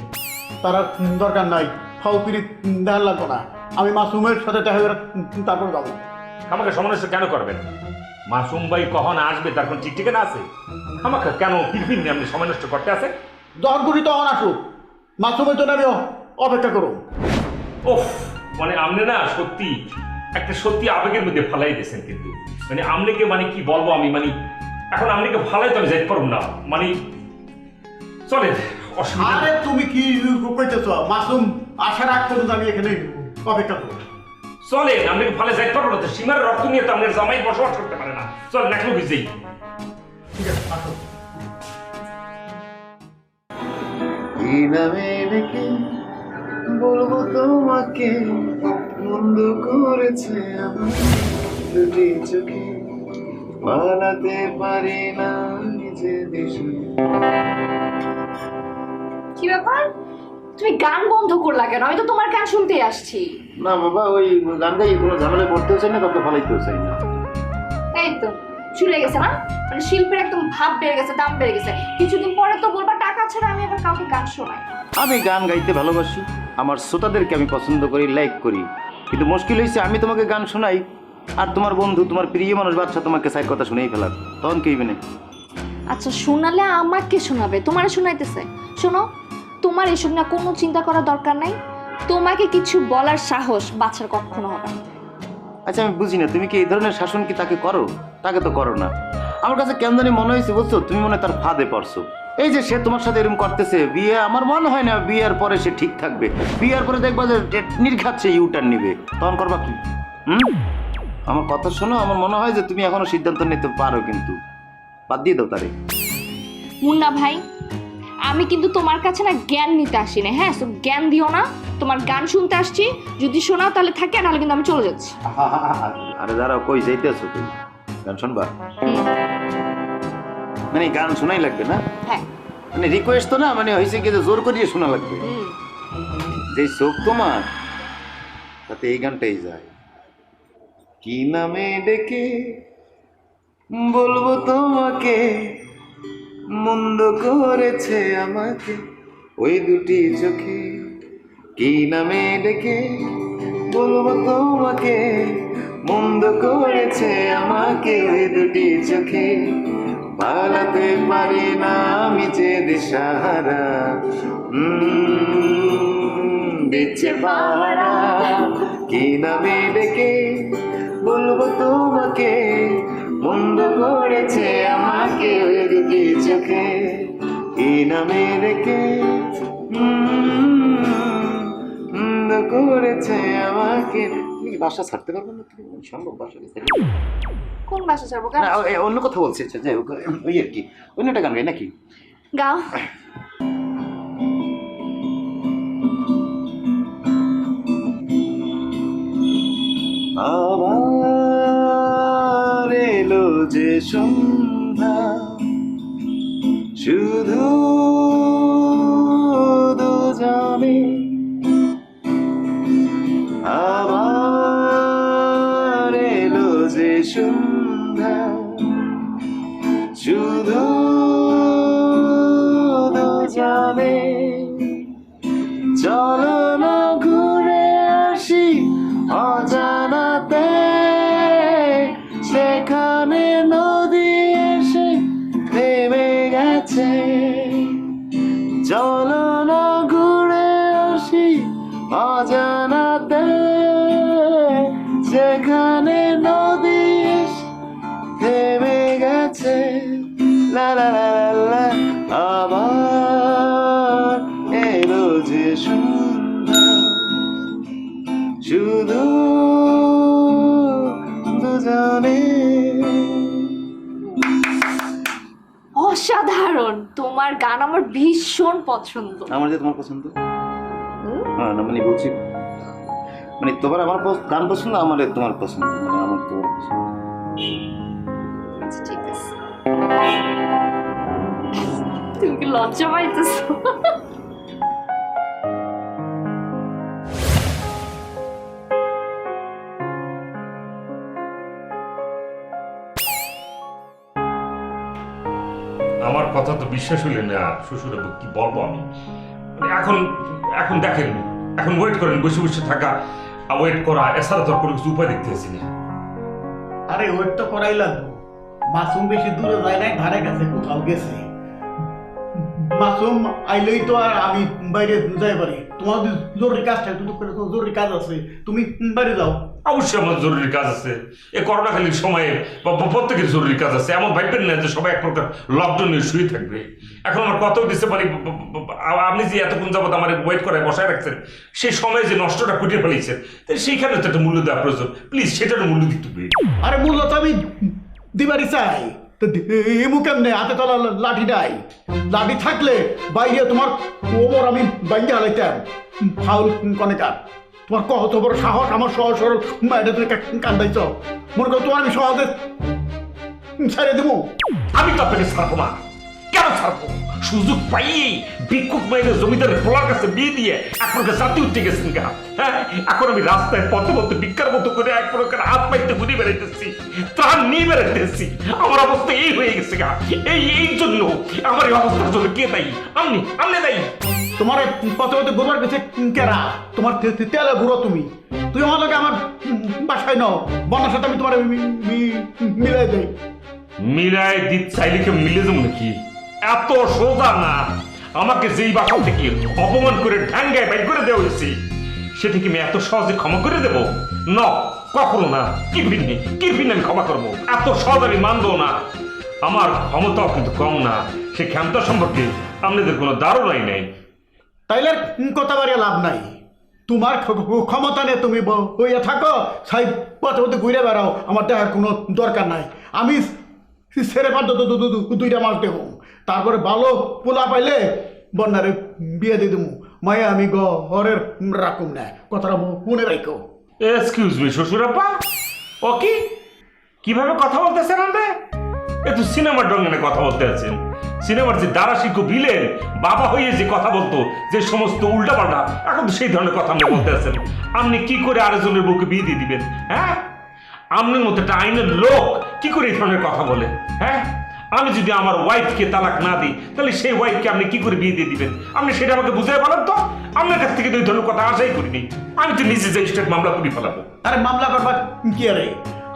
তার আর দরকার নাই, ফাউ পিরিত দেখার লাগবো না। আমি মাসুমের সাথে দেখা করে তারপর যাবো। আমাকে সমস্যা কেন করবেন? মাসুম ভাই কখন আসবে তার কোন ঠিক ঠিকানা আছে? আমাকে কেন টিফিন নিয়ে আপনি সময় নষ্ট করতে আছে? যখন খুশি তখন আসুক, মাসুমের জন্য আমি অপেক্ষা করো। ওফ, মানে আপনি না সত্যি একটা সত্যি আবেগের মধ্যে ফালাই দিয়েছেন। কিন্তু মানে আপনাকে মানে কি বলবো আমি, মানে এখন আপনাকে ফালাই তো আমি যাইতে পারবো না, মানে চলে অসুবিধা। আরে তুমি কি কইতেছ? মাসুম আসার আগ পর্যন্ত আমি এখানে অপেক্ষা করবো। চলেন, আপনাকে ফালে যাইতে পারবো না তো, সীমার রক্ত নিয়ে তো আপনার জামাই বসবাস করতে পারে না। চলেন এখন বুঝেই। ঠিক আছে, আসো। কি নামে ডেকে বলবো তোমাকে, মন্দ করেছে আমার দুটি চোখে, পালাতে পারি না নিজে দেশে। কি ব্যাপার, তুমি গান বন্ধ করলা কেন? আমি তো তোমার গান শুনতেই আসছি। না বাবা, ওই গান গাই কোনো ঝামেলা করতেও চাই না, কাউকে ফালাইতেও চাই না। এই তো চলে গেছে না, মানে শিল্পের একদম ভাব বেড়ে গেছে, দাম বেড়ে গেছে। কিছুদিন পরে তো বলবা টাকা ছাড়া আমি আবার কাউকে গান শোনাই। আমি গান গাইতে ভালোবাসি, আমার শ্রোতাদেরকে আমি পছন্দ করি, লাইক করি, কিন্তু মুশকিল হয়েছে আমি তোমাকে গান শোনাই আর তোমার বন্ধু, তোমার প্রিয় মানুষ বাচ্চা তোমাকে সাইড কথা শুনেই ফেলার, তখন কি হইবে না? আচ্ছা শোনালে আমাকে শোনাবে, তোমার শোনাইতেছে? শোনো, তোমার এসব না কোনো চিন্তা করার দরকার নাই। তোমাকে কিছু বলার সাহস বাচ্চার কখনো হবে না। আচ্ছা আমি বুঝি না, তুমি কি এই ধরনের শাসন কি তাকে করো? তাকে তো করো না। আমার কাছে কেন জানি মনে হয়েছে, বুঝছো, তুমি মনে হয় তার ফাঁদে পড়ছো। এই যে সে তোমার সাথে এরকম করতেছে, বিয়ে আমার মনে হয় না বিয়ের পরে সে ঠিক থাকবে। বিয়ের পরে দেখবা যে নির্ঘাত সে ইউটার্ন নিবে, তখন করবা কি? আমার কথা শোনো, আমার মনে হয় যে তুমি এখনো সিদ্ধান্ত নিতে পারো, কিন্তু বাদ দিয়ে দাও তারে। মুন্না ভাই, আমি কিন্তু তোমার কাছে না জ্ঞান নিতে আসি না, হ্যাঁ? সো জ্ঞান দিও না, তোমার গান শুনতে আসছি। যদি শোনাও তাহলে থাকে, নাহলে কিন্তু আমি চলে যাচ্ছি। আরে দাঁড়াও, কই যাইতেছো তুমি? গান শুনবা? মানে গান শোনাই লাগবে না? হ্যাঁ। মানে রিকোয়েস্ট তো না, মানে হয়েছে কি যে জোর করিয়ে শোনা লাগবে। যে চোখ তোমার, তাতে এই গানটাই যায়। কি নামে ডেকে বলবো তোমাকে, মন্দ করেছে আমাকে ওই দুটি চোখে। কি নামে ডেকে বলবো তোমাকে, মন্দ করেছে আমাকে ওই দুটি চোখে, পালাতে পারি না আমি যে দিশাহারা, দিচ্ছে পাহারা। কি নামে ডেকে বলবো তোমাকে, মন্দ করেছে আমাকে ওই দুটি চোখে। কি নামে ডেকে মন্দ করেছে আমাকে। তুমি কি বাসা ছাড়তে পারবে না? তুমি সম্ভব বাসা ছেড়ে? কোন ভাষা ছাড়বো? না, অন্য কথা বলছি। আচ্ছা যাই হোক, ওই আর কি, অন্য একটা গান গাই নাকি? গাও। যে সন্ধ্যা শুধু দুজনে আবার এলো যে সন্ধ্যা শুধু দুজনে চলো না ঘুরে আসি অজানাতে সেখানে নদী এসে থেমে গেছে চলো না ঘুরে আসি অজানাতে সেখানে নদী এসে থেমে গেছে লা লা লা লা আবার এলো যে সন্ধ্যা শুধু দুজনে অসাধারণ, তোমার গান আমার ভীষণ পছন্দ। আমার যে তোমার পছন্দ হ্যাঁ না মানে বলছি মানে তোমার আমার গান পছন্দ আমার তোমার পছন্দ মানে আমার তোমার পছন্দ আচ্ছা, ঠিক আছে। তুমি কি লজ্জা পাইতেছো? আমার কথা তো বিশ্বাস হইলে না শ্বশুর কি বলবো আমি মানে এখন এখন দেখেন এখন ওয়েট করেন বসে বসে থাকা আর ওয়েট করা এছাড়া তো আর কোনো কিছু উপায় দেখতেছি না আরে ওয়েট তো করাই লাগবো। মাসুম বেশি দূরে যায় নাই, ধারে কাছে কোথাও গেছে। মাসুম আইলেই তো আর আমি বাইরে যাই পারি। তোমার যদি জরুরি কাজ থাকে, তুমি তো জরুরি কাজ আছে, তুমি বাইরে যাও। অবশ্যই আমার জরুরি কাজ আছে এই করোনাকালীন সময়ে প্রত্যেকের জরুরি কাজ আছে এমন ভাববেন না যে সবাই এক প্রকার লকডাউনে শুয়ে থাকবে এখন আমার কত দিতে পারি আপনি যে এতক্ষণ যাবত আমার ওয়েট করায় বসায় রাখছেন সেই সময়ে যে নষ্টটা কুটিয়ে ফেলেছেন সেইখানে তো একটা মূল্য দেওয়া প্রয়োজন প্লিজ সেটারও মূল্য দিতে হবে আরে মূল্য তো আমি দিবারই চাই। এমু কেমনে হাতে তলা লাঠি নাই? লাঠি থাকলে বাইরে তোমার ওমর আমি বাইরে হালাইতাম। ফাউল কনেকার তোমার কত বড় সাহস আমার সহজ সরল বাইরে তুমি কান্দাইছ। মনে করো তোমার আমি সহজে ছেড়ে দেবো? আমি তো আপনাকে ছাড়বো না কেন ছাড়বো সুযোগ পাইয়ে ভিক্ষুক মাইনের জমিদারের পোলার কাছে বিয়ে দিয়ে এক প্রকার জাতি উঠে গেছেন গা হ্যাঁ এখন আমি রাস্তায় পথে পথে ভিক্ষার মতো করে এক প্রকার হাত পাইতে ঘুরে বেড়াইতেছি ত্রাণ নিয়ে বেড়াইতেছি আমার অবস্থা এই হয়ে গেছে গা এই জন্য আমার এই অবস্থার জন্য কে দায়ী আপনি দায়ী তোমার পথে পথে গোবার গেছে কেরা? তোমার তেলে ঘুরো তুমি আমার লোকে আমার বাসায় নাও বন্যার সাথে আমি তোমার মিলাই দেই। মিলাই দিত চাইলে কেউ মিলে যাবো নাকি এত সোজা না আমাকে যেই বাসা থেকে অপমান করে ঢাঙ্গায় বাইর করে দেওয়া হয়েছে সেটা কি আমি এত সহজে ক্ষমা করে দেবো না কখনো না কি ভিন্নি আমি ক্ষমা করবো এত সহজ আমি মানবো না আমার ক্ষমতাও কিন্তু কম না সে ক্ষমতা সম্পর্কে আপনাদের কোনো ধারণাই নেই তাইলে কথা বাড়িয়ে লাভ নাই। তোমার ক্ষমতা নিয়ে তুমি বইয়া থাকো সাই পথে পথে ঘুরে বেড়াও আমার দেখার কোনো দরকার নাই। আমি ছেড়ে পার দুইটা মাস দেবো তারপরে ভালো পোলা পাইলে বন্যারে বিয়ে দিয়ে দেবো মায়া আমি ঘরের রাখুম না কথাটা মনে রাখো। এক্সকিউজ মি শ্বশুরাব্বা ও কিভাবে কথা বলতেছেন আপনি এ তো সিনেমার ডঙ্গনে কথা বলতে আছেন সিনেমার যে দ্বারা শিখু বিলেন বাবা হয়ে যে কথা বলতো যে সমস্ত উল্টাপাল্টা এখন তো সেই ধরনের কথা আপনি বলতে আছেন আপনি কি করে আরেকজনের বুকে বিয়ে দিয়ে দিবেন হ্যাঁ আপনার মতো একটা আইনের লোক কি করে এই ধরনের কথা বলে হ্যাঁ আমি যদি আমার ওয়াইফকে তালাক না দিই তাহলে সেই ওয়াইফকে আপনি কি করে বিয়ে দিয়ে দিবেন আপনি সেটা আমাকে বুঝাই বলেন তো আপনার কাছ থেকে তো এই ধরনের কথা আশাই করিনি আমি তো নিজে যে স্টেট মামলা করে ফেলাবো আরে মামলা করবা কি আরে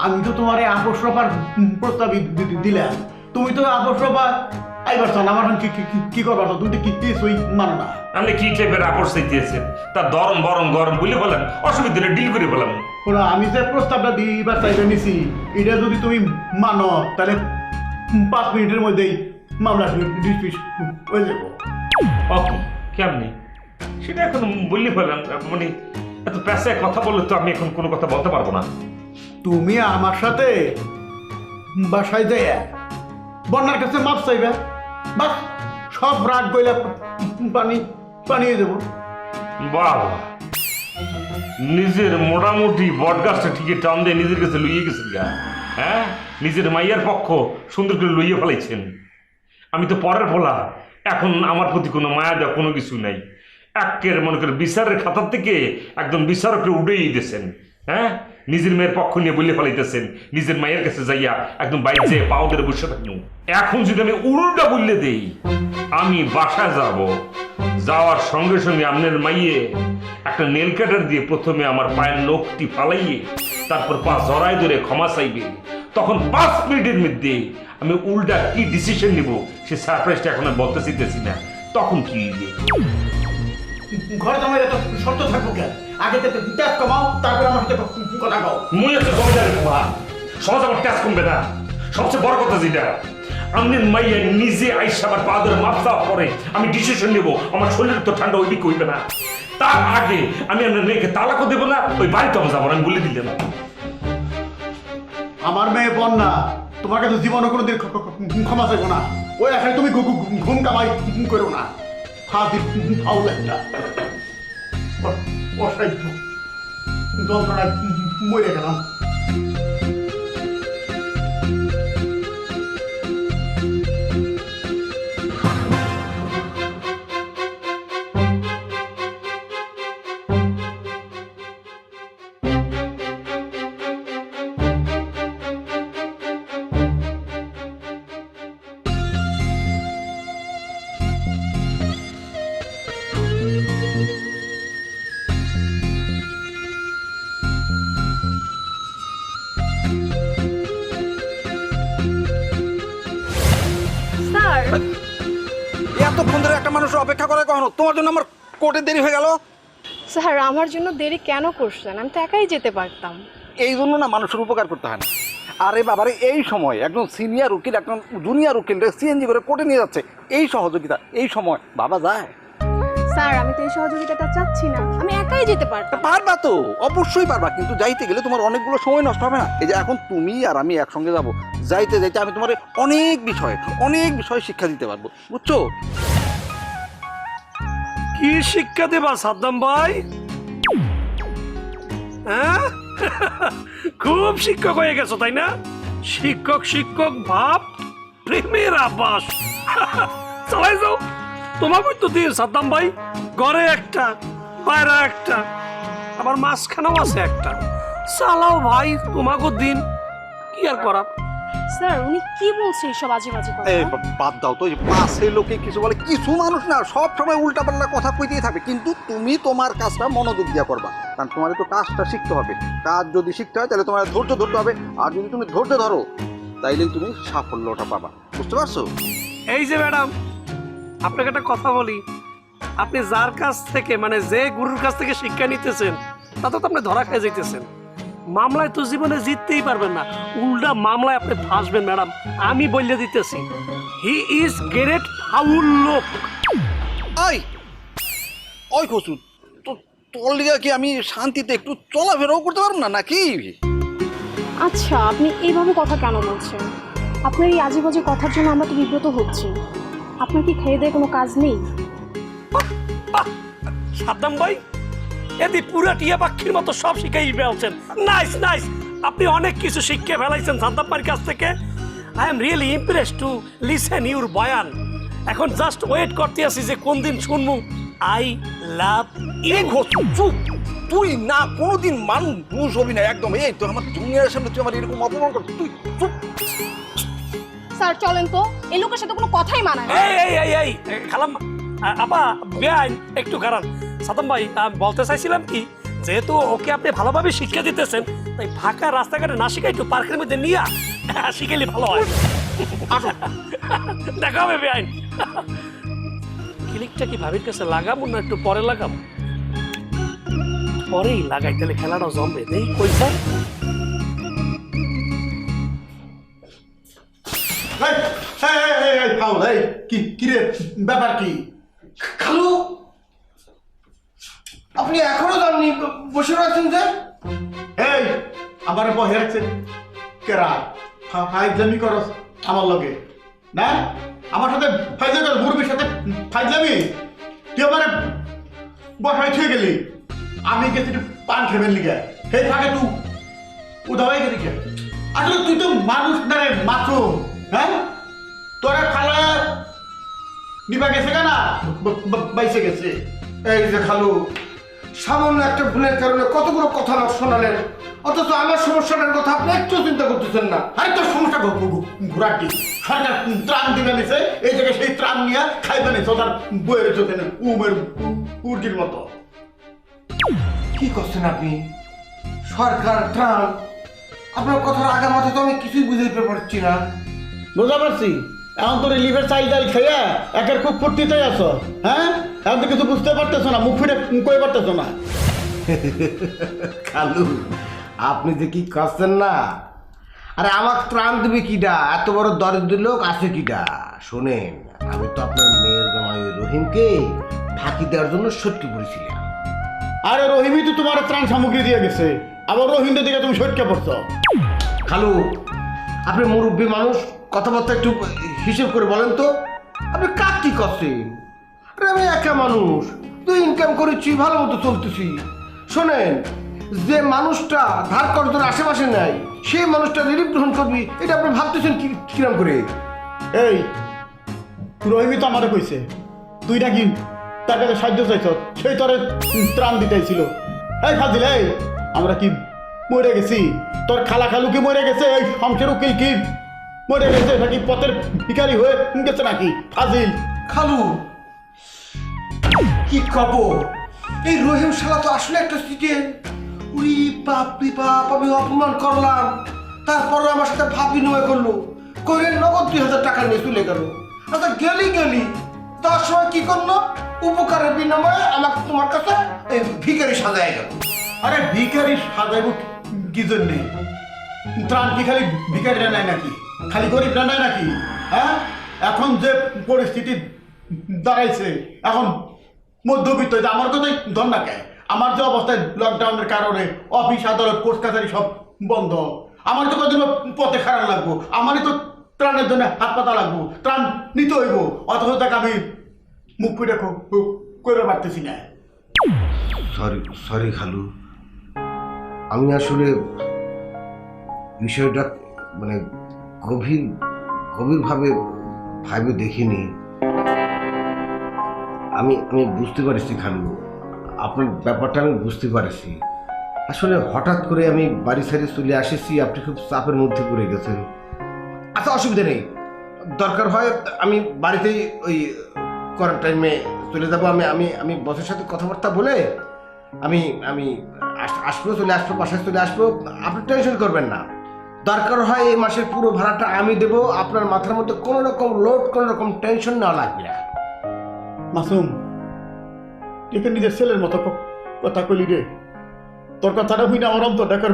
আমি তো তোমার আপোষ রফার প্রস্তাব দিলাম তুমি তো আপোষ রফা আইবার চান আমার কি করবা তুমি তো কিছুই মানো না আপনি কি টাইপের আপোষ চাইতেছেন তার গরম বলে বলেন অসুবিধা ডিল করে বললাম ওরা আমি যে প্রস্তাবটা দিবার চাইতে নিছি এটা যদি তুমি মানো তাহলে 5 মিনিটের মধ্যেই মামলা ডিসমিস হয়ে যাবো। ওকে কেমনি সেটা এখন বললে বলেন মানে এত পেশায় কথা বললে তো আমি এখন কোনো কথা বলতে পারবো না তুমি আমার সাথে বাসায় যাই বন্যার কাছে মাপ চাইবে বাস সব রাগ গইলে পানিয়ে দেবো। বাবা নিজের মোটামুটি বটগাছটা ঠিকই টান দিয়ে নিজের কাছে লুইয়ে গেছিল গা হ্যাঁ নিজের মাইয়ার পক্ষ সুন্দর করে লইয়ে ফেলাইছেন। আমি তো পরের বলা, এখন আমার প্রতি কোনো মায়া দেওয়া কোনো কিছু নাই। একের মনে করে বিচারের খাতার থেকে একদম বিচারককে উঠেই দিয়েছেন। হ্যাঁ, নিজের মেয়ের পক্ষ নিয়ে বলে ফেলাইতেছেন, নিজের মায়ের কাছে যাইয়া একদম বাইরে যেয়ে পাও ধরে বসে থাকুন। এখন যদি আমি উল্টা বললে দেই, আমি বাসায় যাব, যাওয়ার সঙ্গে সঙ্গে আপনার মাইয়ে একটা নেল কাটার দিয়ে প্রথমে আমার পায়ের নখটি ফালাইয়ে তারপর পা জড়াই ধরে ক্ষমা চাইবে। তখন 5 মিনিটের মধ্যে আমি উল্টা কি ডিসিশন নিব সে সারপ্রাইজটা এখন আর বলতে চাইতেছি না। তখন কি ঘরে তোমার এত শর্ত থাকবো কেন? আগে তো ট্যাক্স কমাও, তারপর আমার সাথে কথা কও। মুই হচ্ছে জমিদারের পোলা, সহজ আমার ট্যাক্স কমবে না। সবচেয়ে বড় কথা যেটা, আমনের মাইয়া নিজে আইসা আমার পা ধরে মাপ চাওয়া পরে আমি ডিসিশন নেব, আমার শরীর তো ঠান্ডা ওই দিক হইবে না। তার আগে আমি আপনার মেয়েকে তালাকও দেবো না, ওই বাড়িতে আমি যাবো না, আমি বলে দিলে না। আমার মেয়ে বন্যা, তোমার কাছে জীবনে কোনোদিন ক্ষমা চাইবো না। ওই এখানে তুমি ঘুম কামাই করো না। ফাঁসি ফাউল একটা অসাধ্য যন্ত্রণায় মরে গেলাম। স্যার, এতক্ষণ ধরে একটা মানুষ অপেক্ষা করে কখনো তোমার জন্য আমার কোর্টে দেরি হয়ে গেল। স্যার আমার জন্য দেরি কেন করছেন? আমি তো একাই যেতে পারতাম। এই জন্য না মানুষের উপকার করতে হয় না। আরে বাবারে, এই সময় একজন সিনিয়র উকিল একজন জুনিয়র উকিল সিএনজি করে কোর্টে নিয়ে যাচ্ছে, এই সহযোগিতা এই সময় বাবা যায়। স্যার আমি তো এই সহযোগিতাটা চাচ্ছি না, আমি একাই যেতে পারতাম। পারবা তো, অবশ্যই পারবা, কিন্তু যাইতে গেলে তোমার অনেকগুলো সময় নষ্ট হবে না? এই যে এখন তুমি আর আমি একসঙ্গে যাব, যাইতে যাইতে আমি তোমার অনেক বিষয় শিক্ষা দিতে পারবো, বুঝছো? কি শিক্ষা দেবা সাদ্দাম ভাই? হ্যাঁ, খুব শিক্ষক হয়ে গেছো তাই না? শিক্ষক ভাব, প্রেমের আবাস। চালাই যাও, তোমাকে তো দিন সাদ্দাম ভাই, ঘরে একটা বাইরে একটা, আবার মাঝখানেও আছে একটা। চালাও ভাই, তোমাকে দিন, কি আর করার। স্যার উনি কি বলছে এইসব আজে বাজে কথা? এই বাদ দাও তো, পাশে লোকে কিছু বলে, কিছু মানুষ না সব সময় উল্টাপাল্টা কথা কইতেই থাকবে, কিন্তু তুমি তোমার কাজটা মনোযোগ দিয়া করবা, কারণ তোমার তো কাজটা শিখতে হবে। কাজ যদি শিখতে হয় তাহলে তোমার ধৈর্য ধরতে হবে, আর যদি তুমি ধৈর্য ধরো তাইলেই তুমি সাফল্যটা পাবা, বুঝতে পারছো? এই যে ম্যাডাম, আপনাকে একটা কথা বলি, আপনি যার কাছ থেকে মানে যে গুরুর কাছ থেকে শিক্ষা নিতেছেন তাতে তো আপনি ধরা খেয়ে যাইতেছেন। মামলায় তো জীবনে জিততেই পারবেন না, উল্টা মামলায় আপনি ফাঁসবেন ম্যাডাম, আমি বলে দিতেছি। হি ইজ গ্রেট ফাউল লোক। ওই কচু, তোর লিগা কি আমি শান্তিতে একটু চলাফেরাও করতে পারবো না নাকি? আচ্ছা আপনি এইভাবে কথা কেন বলছেন? আপনার এই আজে বাজে কথার জন্য আমরা তো বিব্রত হচ্ছি। আপনার কি খেয়ে দেয়ে কোনো কাজ নেই? সাদ্দাম ভাই, এদি পুরা টিয়া পাখির মতো সব শিখাই ফেলছেন। নাইস নাইস, আপনি অনেক কিছু শিখে ফেলাইছেন সাদ্দাম ভাইয়ের কাছ থেকে। I am really impressed to listen your বয়ান। এখন জাস্ট ওয়েট করতে আছি যে কোন দিন শুনবো আই লাভ ইউ। চুপ, তুই না কোনোদিন মানুষ হবি না একদম। এই তোর আমার জুনিয়রের সামনে তুই আমার এরকম অপমান কর, তুই চুপ। স্যার চলেন তো, এই লোকের সাথে কোনো কথাই মানায় না। এই খালাম আপা বেআইন একটু কারণ সাদ্দাম ভাই বলতে চাইছিলাম কি, যেহেতু ওকে আপনি ভালোভাবে শিক্ষা দিতেছেন, তাই ফাঁকা রাস্তাঘাটে না শিখে একটু পার্কের মধ্যে নিয়ে শিখাইলে ভালো হয়। দেখা হবে বেআইন। ক্লিকটা কি ভাবির কাছে লাগাবো না একটু পরে লাগাবো? পরেই লাগাই, তাহলে খেলাটাও জমবে। নেই কই স্যার, ফাউল, এই কি রে, ব্যাপার কি? খালু, আপনি এখনো যাননি, বসে রয়েছেন যে? এই আমার বহে রাখছে কেরা? ফাইজলামি করস আমার লগে না? আমার সাথে ফাইজলামি কর, মুরবির সাথে ফাইজলামি? তুই আমার বসায় থুয়ে গেলি, আমি গেছি একটু পান খেবেন লিগে, সেই ফাঁকে তুই উদাওয়াই গেলি কে? আসলে তুই তো মানুষ না রে, মাশরুম। হ্যাঁ, তোরা খালা নিবা গেছে কেনা বাইসে গেছে। এই যে খালু, সামান্য একটা ভুলের কারণে কতগুলো কথা না শোনালেন, অথচ আমার সমস্যাটার কথা আপনি একটু চিন্তা করতেছেন না। আরে তোর সমস্যা ঘোরাটি সরকার ত্রাণ দিবে নিছে, এই জায়গায় সেই ত্রাণ নিয়ে খাইবে নিছে, তার বইয়ের চোখে উমের উর্জির মতো। কি করছেন আপনি? সরকার ত্রাণ, আপনার কথার আগের মাথায় তো আমি কিছুই বুঝতে পারছি না। বুঝতে পারছি, এখন তোর লিভের চাইল ডাল খেয়ে একের খুব ফুর্তিতে আছো। হ্যাঁ, এখন তো কিছু বুঝতে পারতেছো না, মুখ ফিরে কই পারতেছো না। খালু, আপনি যে কি করছেন না, আরে আমার ত্রাণ দেবে কিডা? এত বড় দরিদ্র লোক আছে কিডা? শোনেন, আমি তো আপনার মেয়ের জামাই রহিমকে ফাঁকি দেওয়ার জন্য সটকে পড়েছিলাম। আরে রহিমই তো তোমার ত্রাণ সামগ্রী দিয়ে গেছে, আবার রহিমদের দিকে তুমি সটকে পড়ছো। খালু, আপনি মুরব্বী মানুষ, কথাবার্তা একটু হিসেব করে বলেন তো, আপনি কাজ কি করছেন? আরে আমি একা মানুষ, তুই ইনকাম করেছি, ভালো মতো চলতেছি। শোনেন, যে মানুষটা ধার কর্জের আশেপাশে নাই, সেই মানুষটা রিলিফ গ্রহণ করবি, এটা আপনি ভাবতেছেন কিরম করে? এই রহিমই তো আমারে কইছে তুই নাকি তার কাছে সাহায্য চাইছ, সেই তরে ত্রাণ দিতেছিল। এই ফাজিল, এই আমরা কি মরে গেছি? তোর খালা খালু কি মরে গেছে? এই শমশের উকিল কি মরে গেছে নাকি পথের ভিখারি হয়ে গেছে নাকি? ফাজিল খালু, কি কব, এই রহিম শালা তো আসলে একটা সিটেন। উরি বাপ রে বাপ, আমি অপমান করলাম, তারপরে আমার সাথে ভাব বিনিময় করলো, কইলেন নগদ 2000 টাকা নিয়ে চলে গেল। আচ্ছা গেলি তার সময় কি করলো? উপকারের বিনিময়ে আমাকে তোমার কাছে এই ভিখারি সাজায় গেল। আরে ভিখারি সাজাইব কি জন্যে? ত্রাণ কি খালি ভিখারিরা নেয় নাকি? খালি গরিবরা নেয় নাকি? হ্যাঁ, এখন যে পরিস্থিতি দাঁড়াইছে, এখন মধ্যবিত্ত, আমার কথাই ধর না কে। আমার যে অবস্থায় লকডাউনের কারণে অফিস আদালত কোর্ট কাছারি সব বন্ধ, আমার তো কদিন পথে খারাপ লাগবো, আমারই তো ত্রাণের জন্য হাত পাতা লাগবো, ত্রাণ নিতে হইব, অথচ তাকে আমি মুখ পিঠে করে পারতেছি না। সরি খালু, আমি আসলে বিষয়টা মানে গভীরভাবে ভাবে দেখিনি। আমি বুঝতে পারছি খালু, আপনার ব্যাপারটা আমি বুঝতে পারছি। আসলে হঠাৎ করে আমি বাড়ি ছেড়ে চলে আসেছি, আপনি খুব চাপের মধ্যে পড়ে গেছেন। আচ্ছা অসুবিধা নেই, দরকার হয় আমি বাড়িতেই ওই কোয়ারেন্টাইনে চলে যাবো। আমি বসের সাথে কথাবার্তা বলে আমি চলে আসবো, বাসায় চলে আসবো। আপনি টেনশন করবেন না, দরকার হয় এই মাসের পুরো ভাড়াটা আমি দেবো। আপনার মাথার মধ্যে কোনো রকম লোড, কোনো রকম টেনশন নেওয়া লাগবে না। মাসুম, তুই নিজের ছেলের মতো কথা কইলি রে। তোর কথাটা হইনা আমার অন্তর ডাকার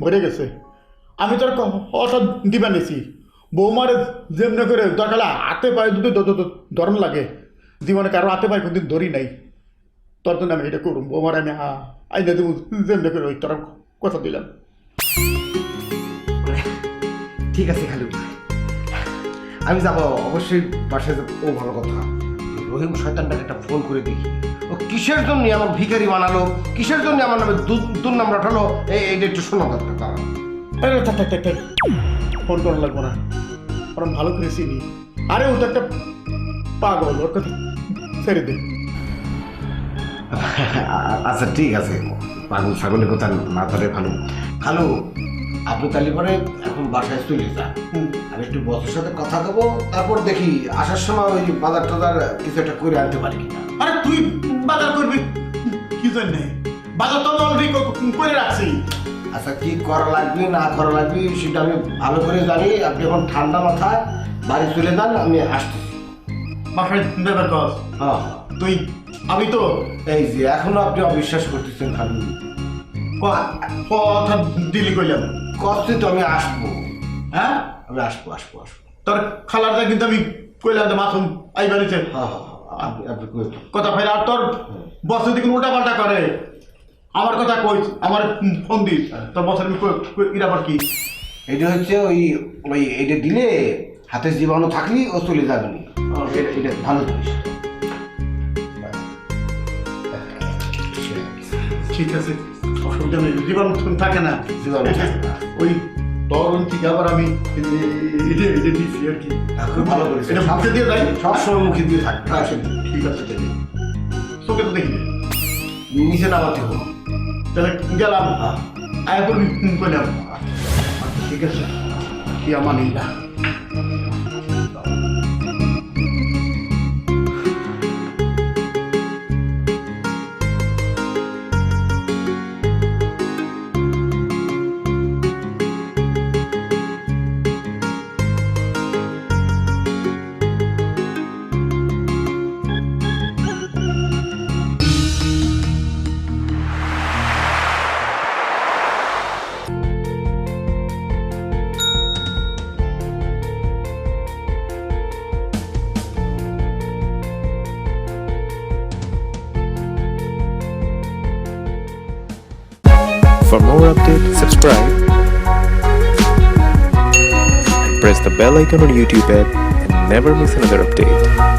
ভরে গেছে। আমি তোর কথা দিবা নিছি, বৌমারে যেমনে করে দরকার হাতে পায়ে যদি ধরন লাগে, জীবনে কারো হাতে পায়ে কোনদিন ধরি নাই, তোর জন্য আমি এটা করুম। বৌমার আমি আইনে দেবো যেমনে করে, ওই তোর কথা দিলাম। ঠিক আছে খালু, আমি যাবো অবশ্যই, বাসায় যাবো। ও ভালো কথা, রহিম শয়তানটাকে একটা ফোন করে দেখি, ও কিসের জন্য আমার ভিখারি বানালো, কিসের জন্য আমার নামে দুর্নাম রটালো, এইটা একটু শোনা দরকার। ফোন করা লাগবো না, কারণ ভালো করে চিনি। আরে ও তো একটা পাগল, ওর কথা ছেড়ে দে। আচ্ছা ঠিক আছে, পাগল ছাগলের কথা না ধরে ভালো। খালু, আপনি তাহলে পরে এখন বাসায় চলে যান, আমি একটু বসের সাথে কথা বলবো, তারপর দেখি আসার সময় ওই বাজার টাজার কিছু একটা করে আনতে পারি কিনা। আরে তুই বাজার করবি কি জন্যে? বাজার তো আমি অলরেডি করে রাখছি। আচ্ছা কি করা লাগবে না করা লাগবে সেটা আমি ভালো করে জানি। আপনি এখন ঠান্ডা মাথায় বাড়ি চলে যান, আমি আসতেছি। বাসায় ব্যাপার কর। হ্যাঁ তুই, আমি তো এই যে এখনো আপনি অবিশ্বাস করতেছেন খালু, কথা দিলি কইলাম, কষ্টে তো আমি আসবো। হ্যাঁ আমি আসবো। তোর খালারটা কিন্তু আমি কইলাম যে মাথুম আই বাড়িতে। হ্যাঁ আপনি কথা ফের, আর তোর বস যদি কোনো উল্টা পাল্টা করে আমার কথা কইস, আমার ফোন দিস, তোর বসের এটা আবার কি? এটা হচ্ছে ওই এটা দিলে হাতে জীবাণু থাকলেই ও চলে যাবে না, এটা ভালো জিনিস। ঠিক আছে, অসুবিধা নেই, জীবাণু থাকে না, জীবাণু থাকে না। ওই তখন ঠিক আবার আমি এটা দিচ্ছি আর কি খুব ভালো করেছে এটা মুখে দিয়ে যাই সবসময় মুখে দিয়ে থাকবে হ্যাঁ ঠিক আছে তাহলে চোখে তো দেখি নিচে নামাতে হবে তাহলে গেলাম আয় করবি করলাম ঠিক আছে কি আমার নিলা For more updates, subscribe and press the bell icon on YouTube app and never miss another update.